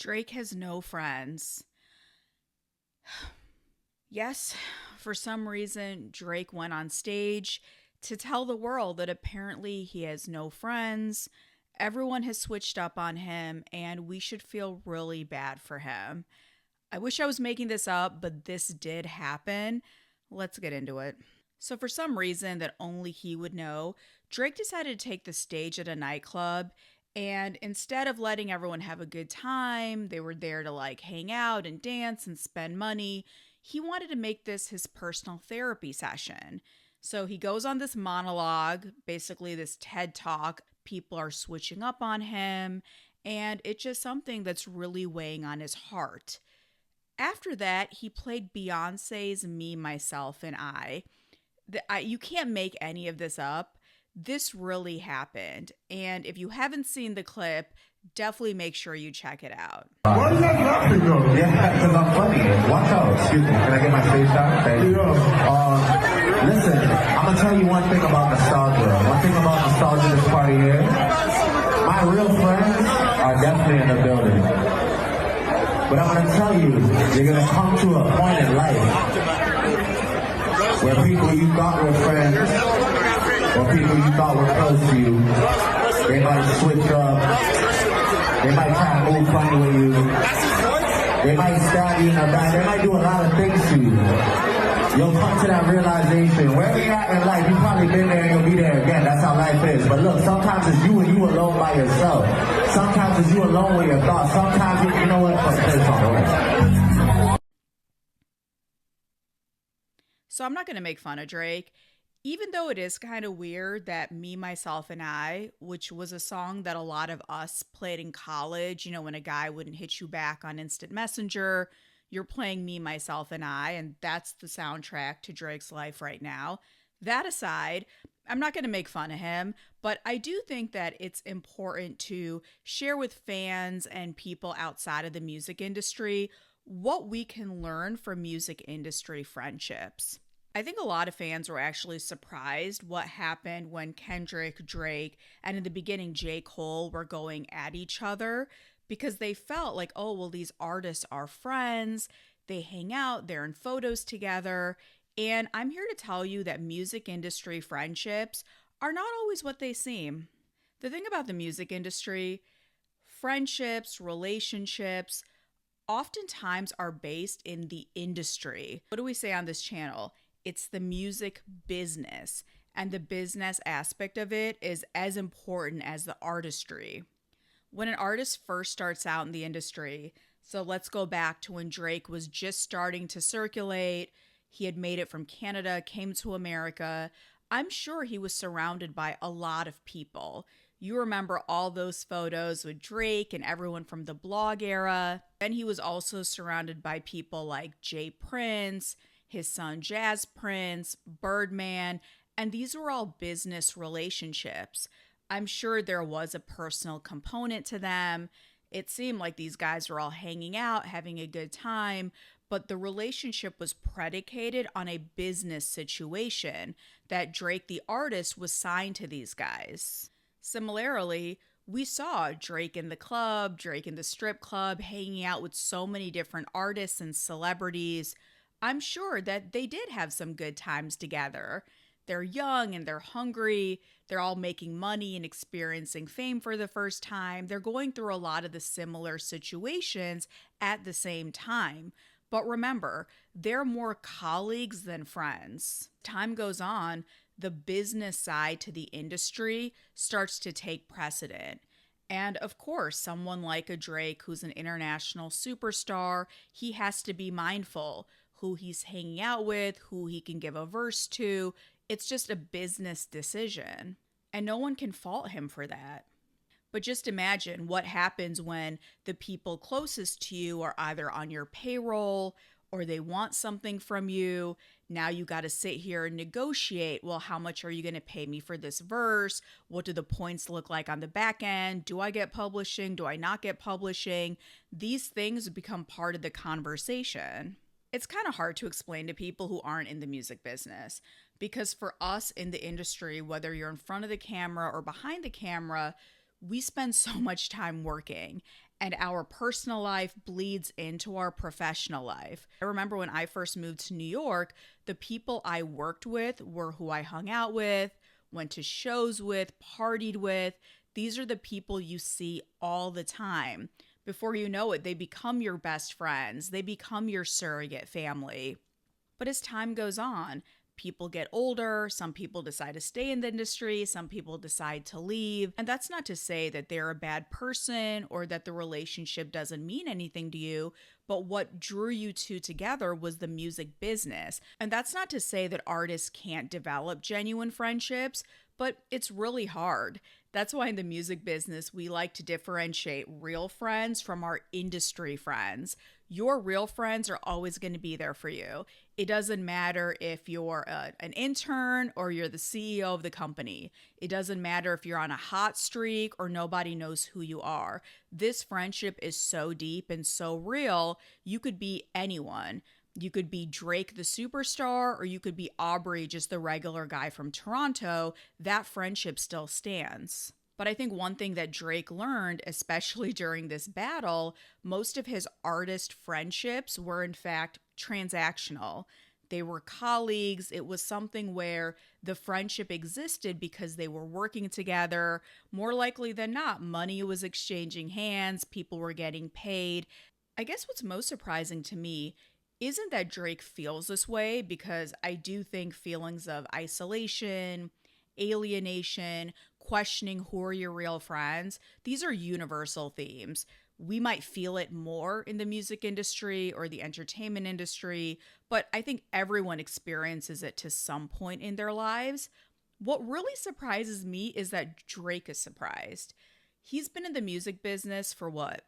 Drake has no friends. Yes, for some reason, Drake went on stage to tell the world that apparently he has no friends. Everyone has switched up on him, and we should feel really bad for him. I wish I was making this up, but this did happen. Let's get into it. So, for some reason that only he would know, Drake decided to take the stage at a nightclub. And instead of letting everyone have a good time, they were there to like hang out and dance and spend money. He wanted to make this his personal therapy session. So he goes on this monologue, basically this TED talk. People are switching up on him, and it's just something that's really weighing on his heart. After that, he played Beyonce's Me, Myself, and I. You can't make any of this up. This really happened. And if you haven't seen the clip, definitely make sure you check it out. Why is that laughing though? Yeah, because I'm funny. Watch out. Excuse me. Can I get my face shot? Thank you. Listen, I'm going to tell you one thing about nostalgia. One thing about nostalgia this party here. My real friends are definitely in the building. But I'm going to tell you, you're going to come to a point in life where people you thought were friends or people you thought were close to you, they might switch up, they might try to move funny with you, they might stab you in the back, they might do a lot of things to you. You'll come to that realization, wherever you're at in life, you've probably been there and you'll be there again, that's how life is. But look, sometimes it's you and you alone by yourself. Sometimes it's you alone with your thoughts. Sometimes, you know what, play the song. So I'm not going to make fun of Drake. Even though it is kind of weird that Me, Myself, and I, which was a song that a lot of us played in college, you know, when a guy wouldn't hit you back on Instant Messenger, you're playing Me, Myself, and I, and that's the soundtrack to Drake's life right now. That aside, I'm not going to make fun of him, but I do think that it's important to share with fans and people outside of the music industry what we can learn from music industry friendships. I think a lot of fans were actually surprised what happened when Kendrick, Drake, and in the beginning J. Cole were going at each other because they felt like, oh, well, these artists are friends, they hang out, they're in photos together. And I'm here to tell you that music industry friendships are not always what they seem. The thing about the music industry, friendships, relationships, oftentimes are based in the industry. What do we say on this channel? It's the music business, and the business aspect of it is as important as the artistry. When an artist first starts out in the industry, so let's go back to when Drake was just starting to circulate, he had made it from Canada, came to America, I'm sure he was surrounded by a lot of people. You remember all those photos with Drake and everyone from the blog era. Then he was also surrounded by people like Jay Prince, his son Jazz Prince, Birdman, and these were all business relationships. I'm sure there was a personal component to them. It seemed like these guys were all hanging out, having a good time, but the relationship was predicated on a business situation that Drake the artist was signed to these guys. Similarly, we saw Drake in the club, Drake in the strip club, hanging out with so many different artists and celebrities. I'm sure that they did have some good times together. They're young and they're hungry. They're all making money and experiencing fame for the first time. They're going through a lot of the similar situations at the same time. But remember, they're more colleagues than friends. Time goes on, the business side to the industry starts to take precedent. And of course, someone like a Drake who's an international superstar, he has to be mindful who he's hanging out with, who he can give a verse to. It's just a business decision. And no one can fault him for that. But just imagine what happens when the people closest to you are either on your payroll or they want something from you. Now you got to sit here and negotiate. Well, how much are you going to pay me for this verse? What do the points look like on the back end? Do I get publishing? Do I not get publishing? These things become part of the conversation. It's kind of hard to explain to people who aren't in the music business because for us in the industry, whether you're in front of the camera or behind the camera, we spend so much time working. and our personal life bleeds into our professional life. I remember when I first moved to New York, the people I worked with were who I hung out with, went to shows with, partied with. These are the people you see all the time. Before you know it, they become your best friends. They become your surrogate family. But as time goes on, people get older, some people decide to stay in the industry, some people decide to leave. And that's not to say that they're a bad person or that the relationship doesn't mean anything to you, but what drew you two together was the music business. And that's not to say that artists can't develop genuine friendships, but it's really hard. That's why in the music business, we like to differentiate real friends from our industry friends. Your real friends are always going to be there for you. It doesn't matter if you're an intern or you're the CEO of the company. It doesn't matter if you're on a hot streak or nobody knows who you are. This friendship is so deep and so real, you could be anyone. You could be Drake the superstar, or you could be Aubrey, just the regular guy from Toronto. That friendship still stands. But I think one thing that Drake learned, especially during this battle, most of his artist friendships were in fact transactional. They were colleagues. It was something where the friendship existed because they were working together. More likely than not, money was exchanging hands, people were getting paid. I guess what's most surprising to me isn't that Drake feels this way, because I do think feelings of isolation, alienation, questioning who are your real friends, these are universal themes. We might feel it more in the music industry or the entertainment industry, but I think everyone experiences it to some point in their lives. What really surprises me is that Drake is surprised. He's been in the music business for what?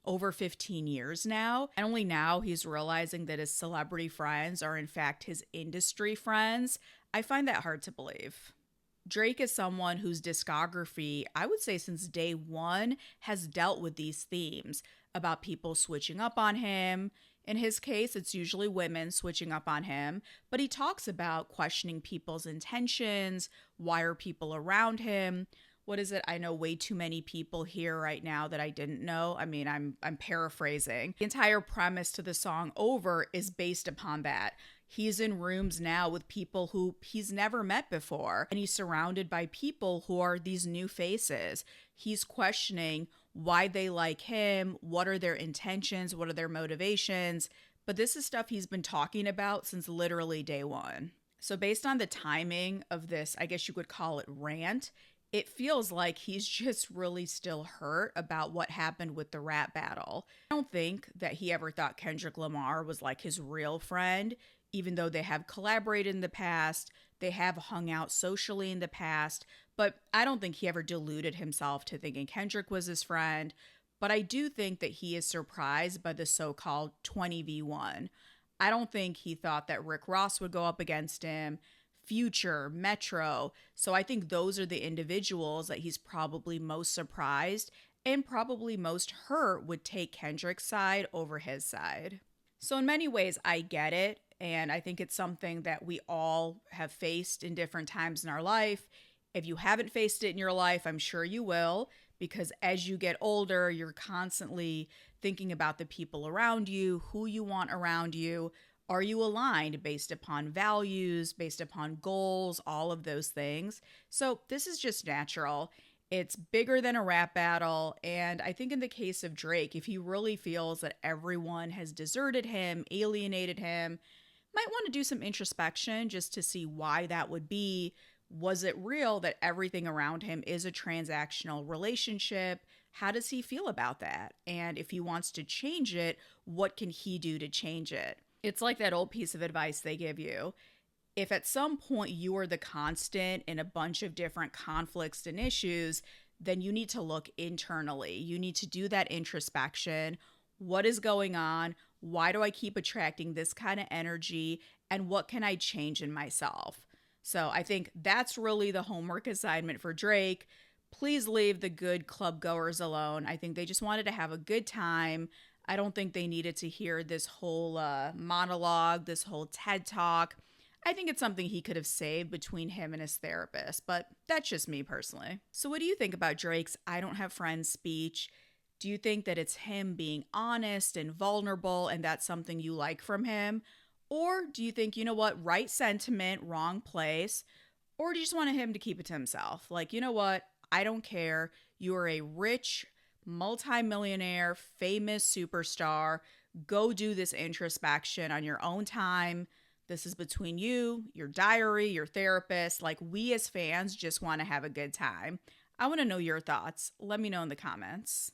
Over 15 years now. And only now he's realizing that his celebrity friends are in fact his industry friends. I find that hard to believe. Drake is someone whose discography, I would say since day one, has dealt with these themes about people switching up on him. In his case, it's usually women switching up on him, but he talks about questioning people's intentions, why are people around him? What is it? I know way too many people here right now that I didn't know. I mean, I'm paraphrasing. The entire premise to the song Over is based upon that. He's in rooms now with people who he's never met before, and he's surrounded by people who are these new faces. He's questioning why they like him, what are their intentions, what are their motivations. But this is stuff he's been talking about since literally day one. So based on the timing of this, I guess you could call it rant, it feels like he's just really still hurt about what happened with the rap battle. I don't think that he ever thought Kendrick Lamar was like his real friend, even though they have collaborated in the past, they have hung out socially in the past, but I don't think he ever deluded himself to thinking Kendrick was his friend. But I do think that he is surprised by the so-called 20v1. I don't think he thought that Rick Ross would go up against him, Future, Metro. So I think those are the individuals that he's probably most surprised and probably most hurt would take Kendrick's side over his side. So in many ways, I get it. And I think it's something that we all have faced in different times in our life. If you haven't faced it in your life, I'm sure you will, because as you get older, you're constantly thinking about the people around you, who you want around you. Are you aligned based upon values, based upon goals, all of those things? So this is just natural. It's bigger than a rap battle. And I think in the case of Drake, if he really feels that everyone has deserted him, alienated him, might want to do some introspection just to see why that would be. Was it real that everything around him is a transactional relationship? How does he feel about that? And if he wants to change it, what can he do to change it? It's like that old piece of advice they give you. If at some point you are the constant in a bunch of different conflicts and issues, then you need to look internally. You need to do that introspection. What is going on? Why do I keep attracting this kind of energy? And what can I change in myself? So I think that's really the homework assignment for Drake. Please leave the good club goers alone. I think they just wanted to have a good time. I don't think they needed to hear this whole monologue, this whole TED talk. I think it's something he could have saved between him and his therapist, but that's just me personally. So what do you think about Drake's I don't have friends speech? Do you think that it's him being honest and vulnerable and that's something you like from him? Or do you think, you know what, right sentiment, wrong place? Or do you just want him to keep it to himself? Like, you know what, I don't care. You are a rich, multimillionaire, famous superstar. Go do this introspection on your own time. This is between you, your diary, your therapist. Like, we as fans just want to have a good time. I want to know your thoughts. Let me know in the comments.